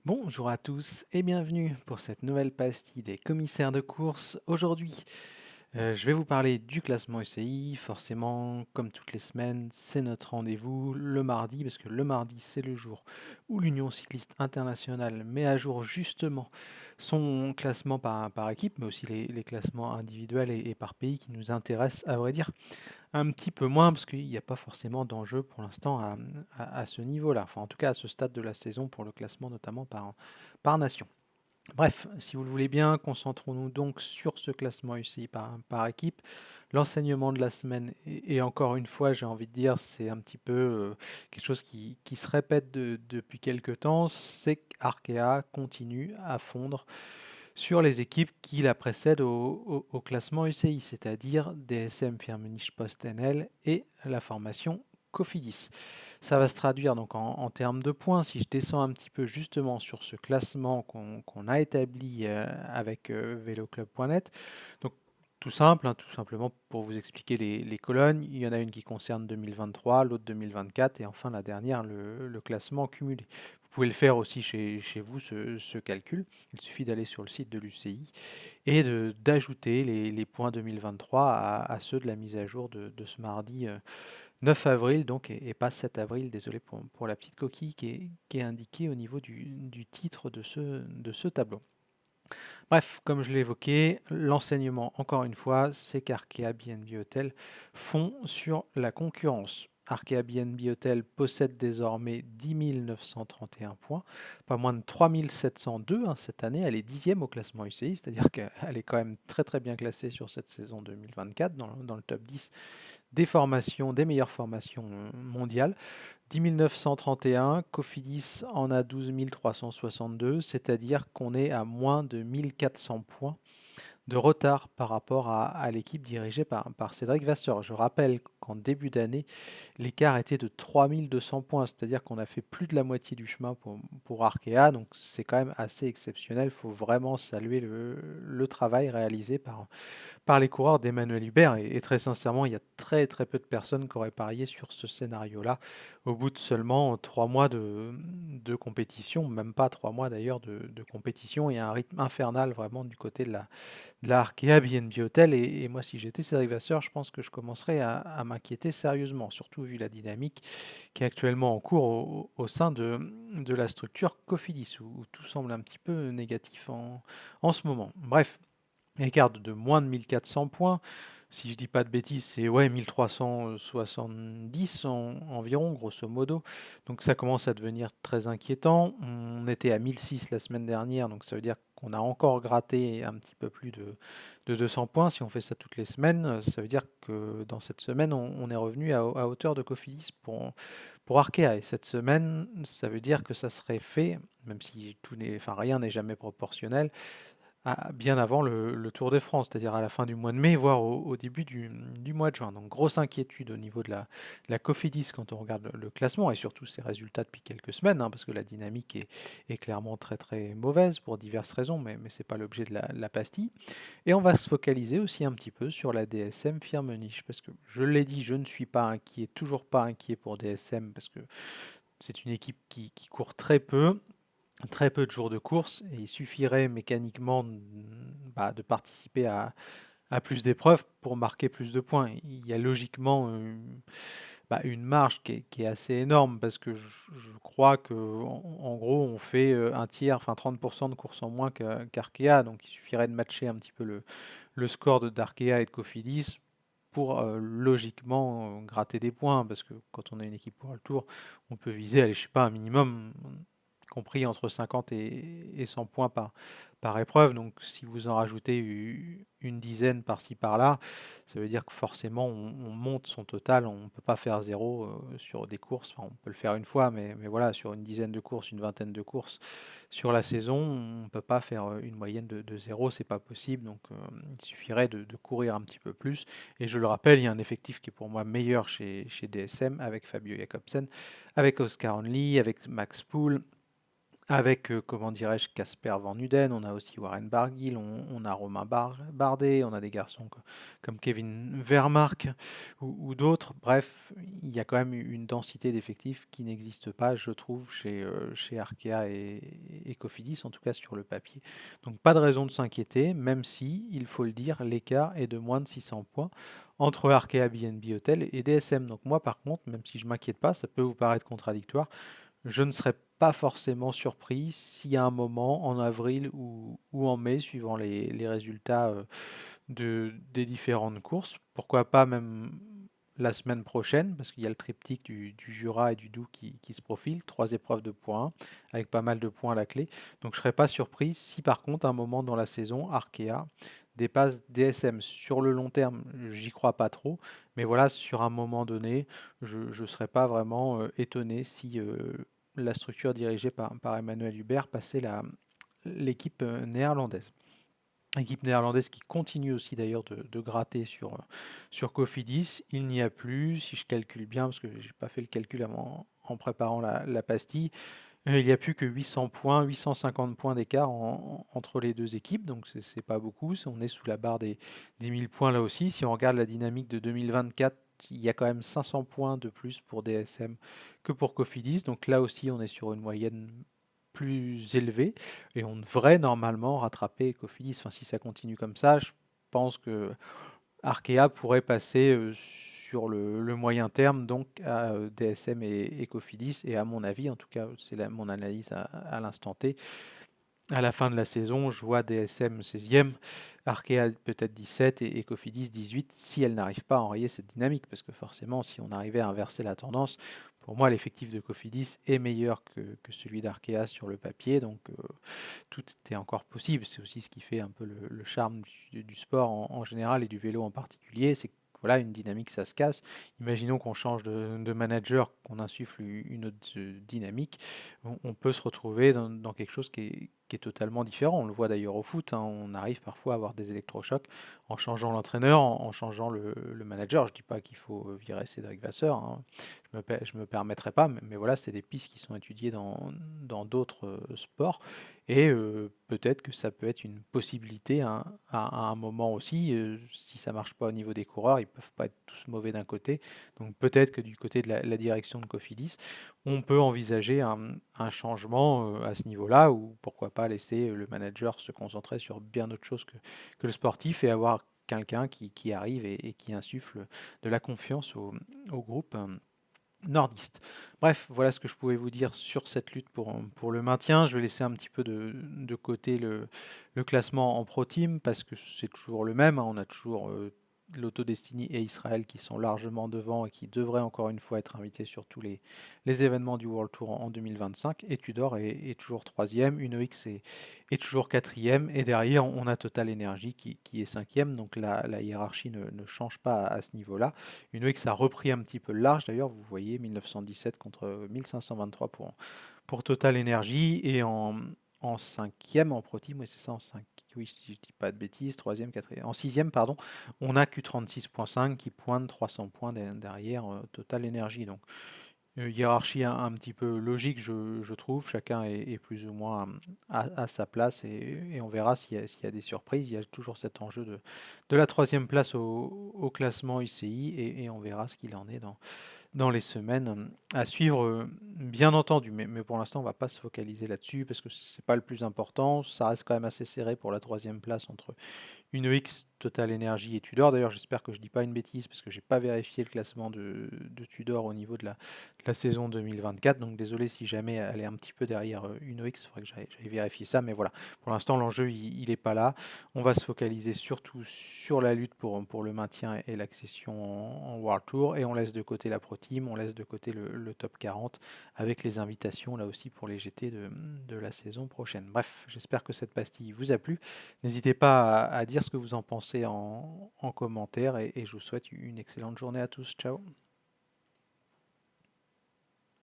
Bonjour à tous et bienvenue pour cette nouvelle pastille des commissaires de course. Aujourd'hui, je vais vous parler du classement UCI. Forcément, comme toutes les semaines, c'est notre rendez-vous le mardi, parce que le mardi, c'est le jour où l'Union cycliste internationale met à jour justement son classement par équipe, mais aussi les classements individuels et par pays qui nous intéressent, à vrai dire, un petit peu moins, parce qu'il n'y a pas forcément d'enjeu pour l'instant à ce niveau-là. Enfin, en tout cas, à ce stade de la saison pour le classement, notamment par nation. Bref, si vous le voulez bien, concentrons-nous donc sur ce classement UCI par équipe. L'enseignement de la semaine, et encore une fois, j'ai envie de dire, c'est un petit peu quelque chose qui se répète depuis quelques temps, c'est qu'Arkea continue à fondre sur les équipes qui la précèdent au classement UCI, c'est-à-dire DSM Firmenich Post NL et la formation Cofidis. Ça va se traduire donc en termes de points. Si je descends un petit peu justement sur ce classement qu'on a établi avec veloclub.net, donc tout simple, hein, tout simplement pour vous expliquer les colonnes, il y en a une qui concerne 2023, l'autre 2024 et enfin la dernière, le classement cumulé. Vous pouvez le faire aussi chez vous, ce calcul. Il suffit d'aller sur le site de l'UCI et d'ajouter les points 2023 à ceux de la mise à jour de ce mardi 9 avril, donc, et pas 7 avril, désolé pour la petite coquille qui est indiquée au niveau du titre de ce tableau. Bref, comme je l'ai évoqué, l'enseignement, encore une fois, c'est qu'Arkea BNB Hotel font sur la concurrence. Arkea BNB Hotel possède désormais 10 931 points, pas moins de 3 702 cette année. Elle est dixième au classement UCI, c'est-à-dire qu'elle est quand même très très bien classée sur cette saison 2024 dans le top 10 des formations, des meilleures formations mondiales. 10 931, Cofidis en a 12 362, c'est-à-dire qu'on est à moins de 1400 points de retard par rapport à l'équipe dirigée par Cédric Vasseur. Je rappelle qu'en début d'année, l'écart était de 3200 points, c'est-à-dire qu'on a fait plus de la moitié du chemin pour Arkea, donc c'est quand même assez exceptionnel. Il faut vraiment saluer le travail réalisé par les coureurs d'Emmanuel Hubert. Et très sincèrement, il y a très très peu de personnes qui auraient parié sur ce scénario-là au bout de seulement 3 mois de compétition, même pas 3 mois d'ailleurs de compétition, et un rythme infernal vraiment du côté de la Arkea BNB Hotel. Et moi, si j'étais Cédric Vasseur, je pense que je commencerais à m'inquiéter sérieusement, surtout vu la dynamique qui est actuellement en cours au sein de la structure Cofidis, où tout semble un petit peu négatif en ce moment. Bref, écart de moins de 1400 points. Si je dis pas de bêtises, c'est ouais 1370 environ, grosso modo. Donc ça commence à devenir très inquiétant. On était à 1006 la semaine dernière, donc ça veut dire qu'on a encore gratté un petit peu plus de 200 points. Si on fait ça toutes les semaines, ça veut dire que dans cette semaine, on est revenu à hauteur de Cofidis pour Arkea. Et cette semaine, ça veut dire que ça serait fait, même si enfin, rien n'est jamais proportionnel, bien avant le Tour de France, c'est-à-dire à la fin du mois de mai, voire au début du mois de juin. Donc grosse inquiétude au niveau de la Cofidis quand on regarde le classement et surtout ses résultats depuis quelques semaines, hein, parce que la dynamique est clairement très très mauvaise pour diverses raisons, mais ce n'est pas l'objet de la pastille. Et on va se focaliser aussi un petit peu sur la DSM Firmenich, parce que je l'ai dit, je ne suis pas inquiet, toujours pas inquiet pour DSM, parce que c'est une équipe qui court très peu de jours de course, et il suffirait mécaniquement de participer à plus d'épreuves pour marquer plus de points. Il y a logiquement une marge qui est assez énorme, parce que je crois que en gros on fait un tiers, enfin 30% de courses en moins qu'Arkea, donc il suffirait de matcher un petit peu le score d'Arkea et de Cofidis pour logiquement gratter des points, parce que quand on a une équipe pour le tour, on peut viser, allez, je sais pas, un minimum compris entre 50 et 100 points par épreuve. Donc si vous en rajoutez une dizaine par-ci par-là, ça veut dire que forcément on monte son total. On ne peut pas faire zéro sur des courses. Enfin, on peut le faire une fois, mais voilà, sur une dizaine de courses, une vingtaine de courses sur la saison, on ne peut pas faire une moyenne de zéro, c'est pas possible. Donc il suffirait de courir un petit peu plus. Et je le rappelle, il y a un effectif qui est pour moi meilleur chez DSM avec Fabio Jacobsen, avec Oscar Only, avec Max Poul, avec, comment dirais-je, Casper Van Uden, on a aussi Warren Barguil, on a Romain Bardet, on a des garçons comme Kevin Vermark ou d'autres. Bref, il y a quand même une densité d'effectifs qui n'existe pas, je trouve, chez Arkea et Cofidis, en tout cas sur le papier. Donc pas de raison de s'inquiéter, même si, il faut le dire, l'écart est de moins de 600 points entre Arkea BNB Hotel et DSM. Donc moi, par contre, même si je m'inquiète pas, ça peut vous paraître contradictoire, je ne serais pas forcément surpris si à un moment, en avril ou en mai, suivant les résultats des différentes courses, pourquoi pas même la semaine prochaine, parce qu'il y a le triptyque du Jura et du Doubs qui se profile, 3 épreuves de points 1, avec pas mal de points à la clé. Donc je ne serais pas surpris si par contre, à un moment dans la saison, Arkea dépasse DSM. Sur le long terme, j'y crois pas trop, mais voilà, sur un moment donné, je ne serais pas vraiment étonné si la structure dirigée par Emmanuel Hubert passait l'équipe néerlandaise. Équipe néerlandaise qui continue aussi d'ailleurs de gratter sur Cofidis. Il n'y a plus, si je calcule bien, parce que j'ai pas fait le calcul en préparant la pastille, il n'y a plus que 800 points, 850 points d'écart entre les deux équipes, donc c'est pas beaucoup. On est sous la barre des 1000 points là aussi. Si on regarde la dynamique de 2024, il y a quand même 500 points de plus pour DSM que pour Cofidis, donc là aussi on est sur une moyenne plus élevée et on devrait normalement rattraper Cofidis. Enfin, si ça continue comme ça, je pense que Arkea pourrait passer sur le moyen terme donc à DSM et Cofidis, et à mon avis, en tout cas c'est mon analyse à l'instant T, à la fin de la saison, je vois DSM 16e, Arkea peut-être 17 et Cofidis 18 si elle n'arrive pas à enrayer cette dynamique. Parce que forcément, si on arrivait à inverser la tendance, pour moi, l'effectif de Cofidis est meilleur que celui d'Arkea sur le papier. Donc tout est encore possible. C'est aussi ce qui fait un peu le charme du sport en général et du vélo en particulier. C'est que voilà, une dynamique, ça se casse. Imaginons qu'on change de manager, qu'on insuffle une autre dynamique, on peut se retrouver dans quelque chose qui est totalement différent. On le voit d'ailleurs au foot, hein, on arrive parfois à avoir des électrochocs en changeant l'entraîneur, en changeant le manager. Je ne dis pas qu'il faut virer Cédric Vasseur, hein. Je me permettrai pas, mais voilà, c'est des pistes qui sont étudiées dans d'autres sports. Et peut-être que ça peut être une possibilité à un moment aussi. Si ça marche pas au niveau des coureurs, ils peuvent pas être tous mauvais d'un côté. Donc peut-être que du côté de la direction de Cofidis, on peut envisager un changement à ce niveau-là, ou pourquoi pas laisser le manager se concentrer sur bien autre chose que le sportif, et avoir quelqu'un qui arrive et qui insuffle de la confiance au groupe nordiste. Bref, voilà ce que je pouvais vous dire sur cette lutte pour le maintien. Je vais laisser un petit peu de côté le classement en Pro Team, parce que c'est toujours le même, hein. On a toujours Lotto Destiny et Israël qui sont largement devant et qui devraient encore une fois être invités sur tous les événements du World Tour en 2025. Et Tudor est toujours troisième, UnoX est toujours quatrième, et derrière on a Total Energy qui est cinquième. Donc la hiérarchie ne change pas à ce niveau-là. UnoX a repris un petit peu le large, d'ailleurs, vous voyez 1917 contre 1523 pour Total Energy, et en cinquième en Pro Team, oui c'est ça, en 5, oui si je dis pas de bêtises, troisième, quatrième, en sixième pardon, on a Q36.5 qui pointe 300 points derrière Total Energy. Donc hiérarchie un petit peu logique, je trouve. Chacun est plus ou moins à sa place, et on verra s'il y a des surprises. Il y a toujours cet enjeu de la troisième place au classement UCI, et on verra ce qu'il en est dans les semaines à suivre, bien entendu. Mais pour l'instant, on ne va pas se focaliser là-dessus parce que ce n'est pas le plus important. Ça reste quand même assez serré pour la troisième place entre UnoX, Total Energy et Tudor. D'ailleurs, j'espère que je ne dis pas une bêtise parce que j'ai pas vérifié le classement de Tudor au niveau de la saison 2024. Donc désolé si jamais elle est un petit peu derrière UnoX, il faudrait que j'aille vérifier ça. Mais voilà, pour l'instant, l'enjeu, il n'est pas là. On va se focaliser surtout sur la lutte pour le maintien et l'accession en World Tour. Et on laisse de côté la Pro Team, on laisse de côté le top 40 avec les invitations là aussi pour les GT de la saison prochaine. Bref, j'espère que cette pastille vous a plu. N'hésitez pas à dire ce que vous en pensez en commentaire, et je vous souhaite une excellente journée à tous. Ciao!